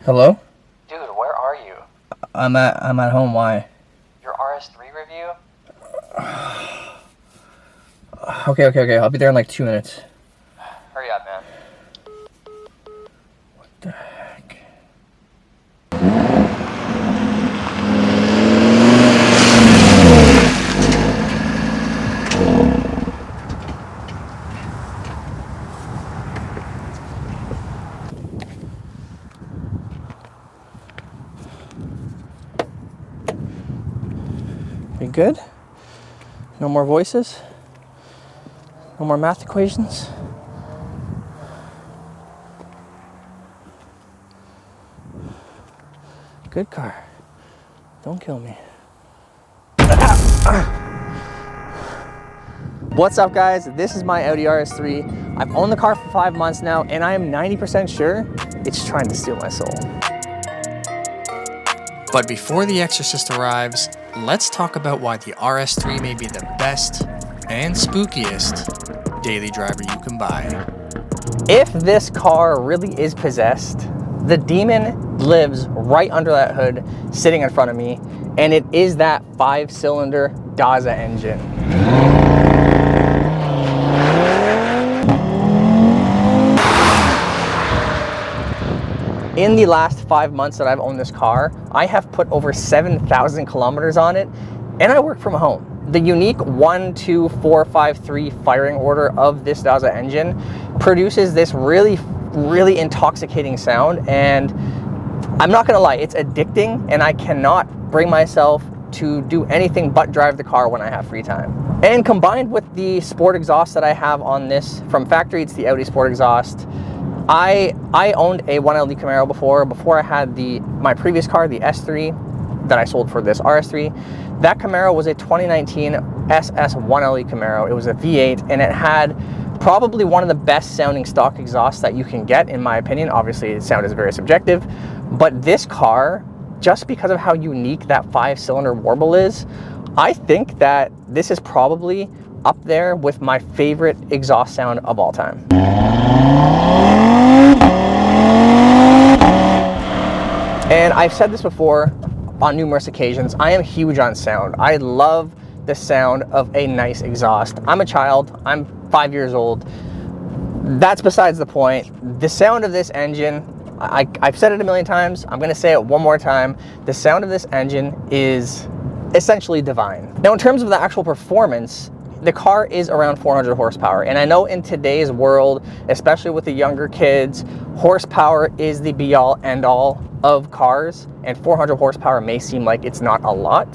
Hello? Dude, where are you? I'm at home. Why? Your RS3 review? Okay. I'll be there in like 2 minutes. Hurry up, man. What the heck? We good? No more voices? No more math equations? Good car. Don't kill me. What's up, guys? This is my Audi RS3. I've owned the car for 5 months now, and I am 90% sure it's trying to steal my soul. But before the exorcist arrives, let's talk about why the RS3 may be the best and spookiest daily driver you can buy. If this car really is possessed, the demon lives right under that hood, sitting in front of me, and it is that 5-cylinder DAZA engine. In the last 5 months that I've owned this car, I have put over 7,000 kilometers on it, and I work from home. The unique 1, 2, 4, 5, 3 firing order of this DAZA engine produces this really intoxicating sound, and I'm not gonna lie, it's addicting, and I cannot bring myself to do anything but drive the car when I have free time. And combined with the sport exhaust that I have on this from factory, it's the Audi Sport exhaust. I owned a 1LE Camaro before I had my previous car, the S3, that I sold for this RS3. That Camaro was a 2019 SS 1LE Camaro. It was a V8, and it had probably one of the best sounding stock exhausts that you can get, in my opinion. Obviously, sound is very subjective, but this car, just because of how unique that 5-cylinder warble is, I think that this is probably up there with my favorite exhaust sound of all time. And I've said this before on numerous occasions, I am huge on sound. I love the sound of a nice exhaust. I'm a child, I'm 5 years old. That's besides the point. The sound of this engine, I've said it a million times, I'm gonna say it one more time. The sound of this engine is essentially divine. Now, in terms of the actual performance, the car is around 400 horsepower. And I know in today's world, especially with the younger kids, horsepower is the be all end all of cars, and 400 horsepower may seem like it's not a lot.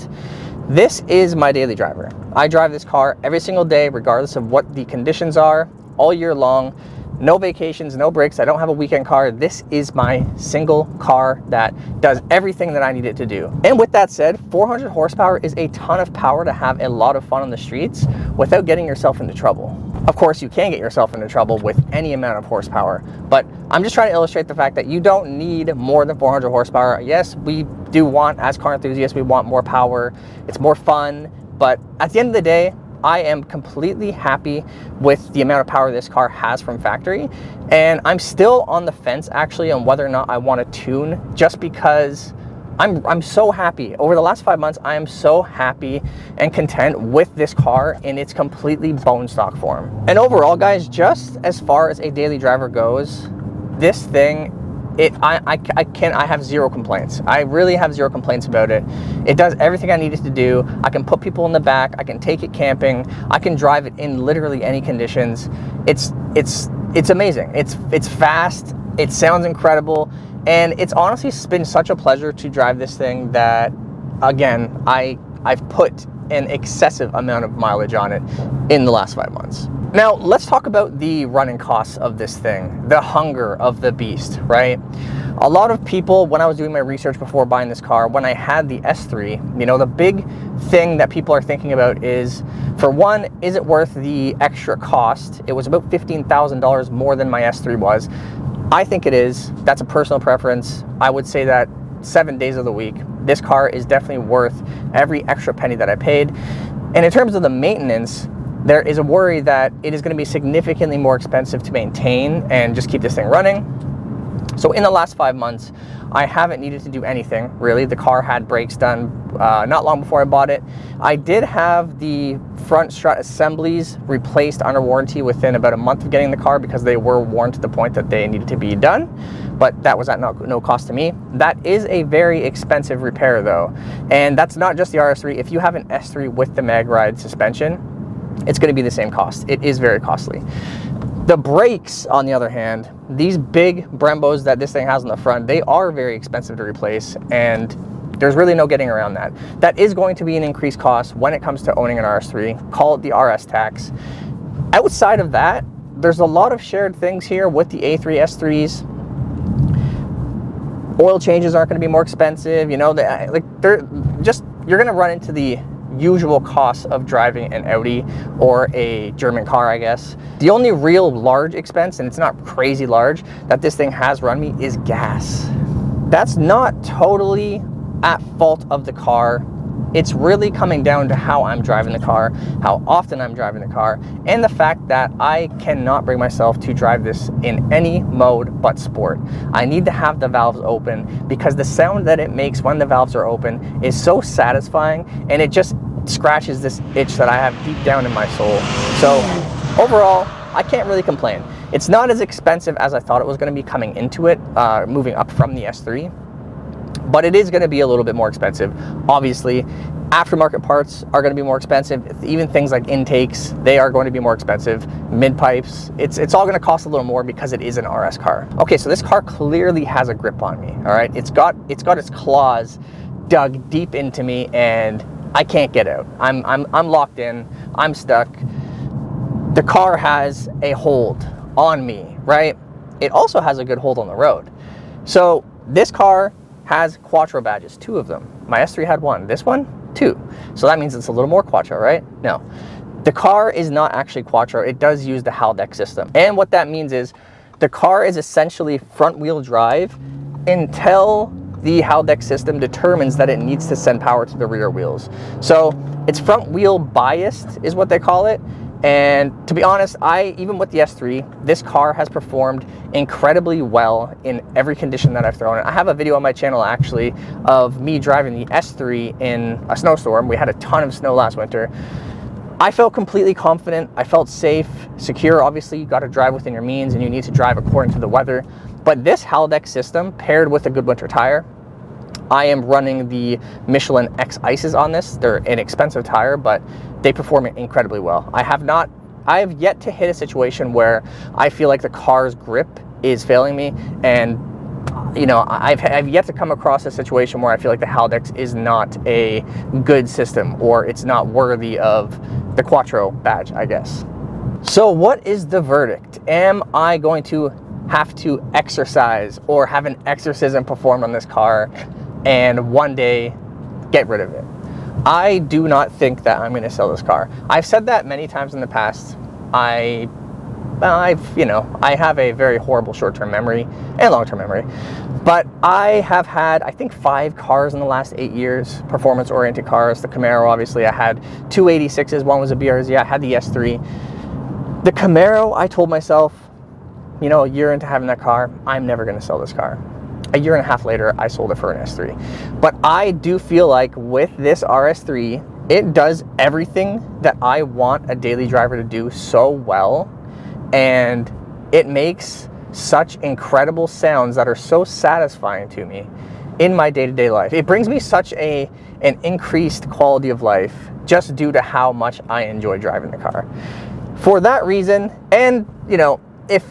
This is my daily driver. I drive this car every single day, regardless of what the conditions are, all year long. No vacations, no breaks. I don't have a weekend car. This is my single car that does everything that I need it to do. And with that said, 400 horsepower is a ton of power to have a lot of fun on the streets without getting yourself into trouble. Of course, you can get yourself into trouble with any amount of horsepower, but I'm just trying to illustrate the fact that you don't need more than 400 horsepower. Yes, we do want, as car enthusiasts, we want more power. It's more fun, but at the end of the day, I am completely happy with the amount of power this car has from factory. And I'm still on the fence actually on whether or not I want to tune, just because I'm so happy. Over the last 5 months, I am so happy and content with this car in its completely bone stock form. And overall, guys, just as far as a daily driver goes, this thing, I have zero complaints. I really have zero complaints about it. It does everything I need it to do. I can put people in the back. I can take it camping. I can drive it in literally any conditions. It's amazing. It's fast. It sounds incredible. And it's honestly been such a pleasure to drive this thing that, again, I've put an excessive amount of mileage on it in the last 5 months. Now, let's talk about the running costs of this thing, the hunger of the beast, right? A lot of people, when I was doing my research before buying this car, when I had the S3, you know, the big thing that people are thinking about is, for one, is it worth the extra cost? It was about $15,000 more than my S3 was. I think it is. That's a personal preference. I would say that 7 days of the week, this car is definitely worth every extra penny that I paid. And in terms of the maintenance, there is a worry that it is going to be significantly more expensive to maintain and just keep this thing running. So in the last 5 months, I haven't needed to do anything really. The car had brakes done not long before I bought it. I did have the front strut assemblies replaced under warranty within about a month of getting the car, because they were worn to the point that they needed to be done, but that was at no cost to me. That is a very expensive repair though, and that's not just the RS3. If you have an S3 with the mag ride suspension, it's going to be the same cost. It is very costly. The brakes, on the other hand, these big Brembos that this thing has on the front, they are very expensive to replace, and there's really no getting around that. That is going to be an increased cost when it comes to owning an RS3. Call it the RS tax. Outside of that, there's a lot of shared things here with the A3 S3s. Oil changes aren't going to be more expensive. You know, you're going to run into the usual costs of driving an Audi or a German car, I guess. The only real large expense, and it's not crazy large, that this thing has run me is gas. That's not totally at fault of the car. It's really coming down to how I'm driving the car, how often I'm driving the car, and the fact that I cannot bring myself to drive this in any mode but sport. I need to have the valves open, because the sound that it makes when the valves are open is so satisfying, and it just scratches this itch that I have deep down in my soul. So overall, I can't really complain. It's not as expensive as I thought it was going to be coming into it, moving up from the S3. But it is going to be a little bit more expensive. Obviously, aftermarket parts are going to be more expensive. Even things like intakes, they are going to be more expensive. Mid pipes, it's all going to cost a little more because it is an RS car. Okay, so this car clearly has a grip on me. All right, it's got its claws dug deep into me, and I can't get out. I'm locked in. I'm stuck. The car has a hold on me, right? It also has a good hold on the road. So this car has Quattro badges, 2 of them. My S3 had 1, this one, 2. So that means it's a little more Quattro, right? No. The car is not actually Quattro. It does use the Haldex system. And what that means is the car is essentially front wheel drive until the Haldex system determines that it needs to send power to the rear wheels. So it's front wheel biased is what they call it. And to be honest, even with the S3, this car has performed incredibly well in every condition that I've thrown it. I have a video on my channel actually of me driving the S3 in a snowstorm. We had a ton of snow last winter. I felt completely confident. I felt safe, secure. Obviously, you got to drive within your means and you need to drive according to the weather. But this Haldex system paired with a good winter tire, I am running the Michelin X Ices on this. They're an expensive tire, but they perform incredibly well. I have yet to hit a situation where I feel like the car's grip is failing me, and you know, I've yet to come across a situation where I feel like the Haldex is not a good system, or it's not worthy of the Quattro badge, I guess. So what is the verdict? Am I going to have to exercise or have an exorcism performed on this car and one day get rid of it? I do not think that I'm going to sell this car. I've said that many times in the past. I have a very horrible short-term memory and long-term memory, but I have had, I think, 5 cars in the last 8 years, performance-oriented cars. The Camaro, obviously, I had 2 86s. One was a BRZ. I had the S3. The Camaro, I told myself, you know, a year into having that car, I'm never going to sell this car. A year and a half later, I sold it for an S3. But I do feel like with this RS3, it does everything that I want a daily driver to do so well. And it makes such incredible sounds that are so satisfying to me in my day-to-day life. It brings me such an increased quality of life just due to how much I enjoy driving the car. For that reason, and you know, if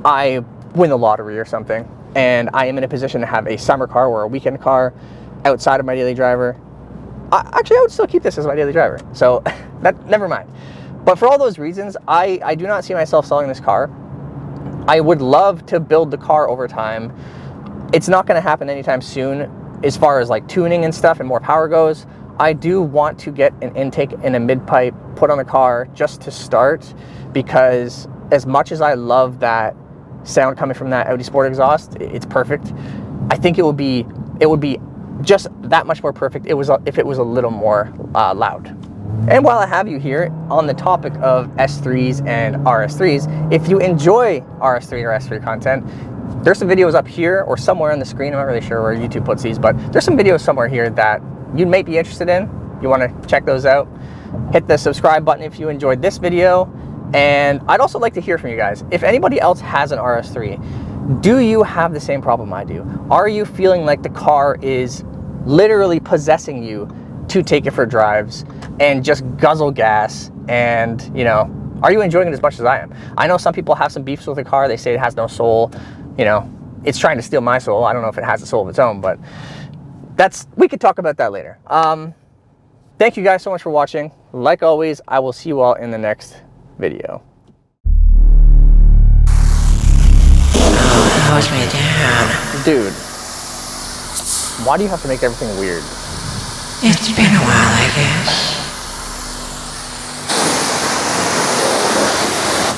I win the lottery or something, and I am in a position to have a summer car or a weekend car outside of my daily driver, I would still keep this as my daily driver. So that, never mind. But for all those reasons, I do not see myself selling this car. I would love to build the car over time. It's not going to happen anytime soon as far as like tuning and stuff and more power goes. I do want to get an intake and a mid-pipe put on the car just to start, because as much as I love that sound coming from that Audi Sport exhaust, it's perfect. I think it would be just that much more perfect if it was a little more loud. And while I have you here on the topic of S3s and RS3s, if you enjoy RS3 or S3 content, there's some videos up here or somewhere on the screen. I'm not really sure where YouTube puts these, but there's some videos somewhere here that you may be interested in. You want to check those out. Hit the subscribe button if you enjoyed this video. And I'd also like to hear from you guys. If anybody else has an RS3, do you have the same problem I do? Are you feeling like the car is literally possessing you to take it for drives and just guzzle gas? And, you know, are you enjoying it as much as I am? I know some people have some beefs with the car. They say it has no soul. You know, it's trying to steal my soul. I don't know if it has a soul of its own, but we could talk about that later. Thank you guys so much for watching. Like always, I will see you all in the next video. Holds me down. Dude, why do you have to make everything weird? It's been a while, I guess.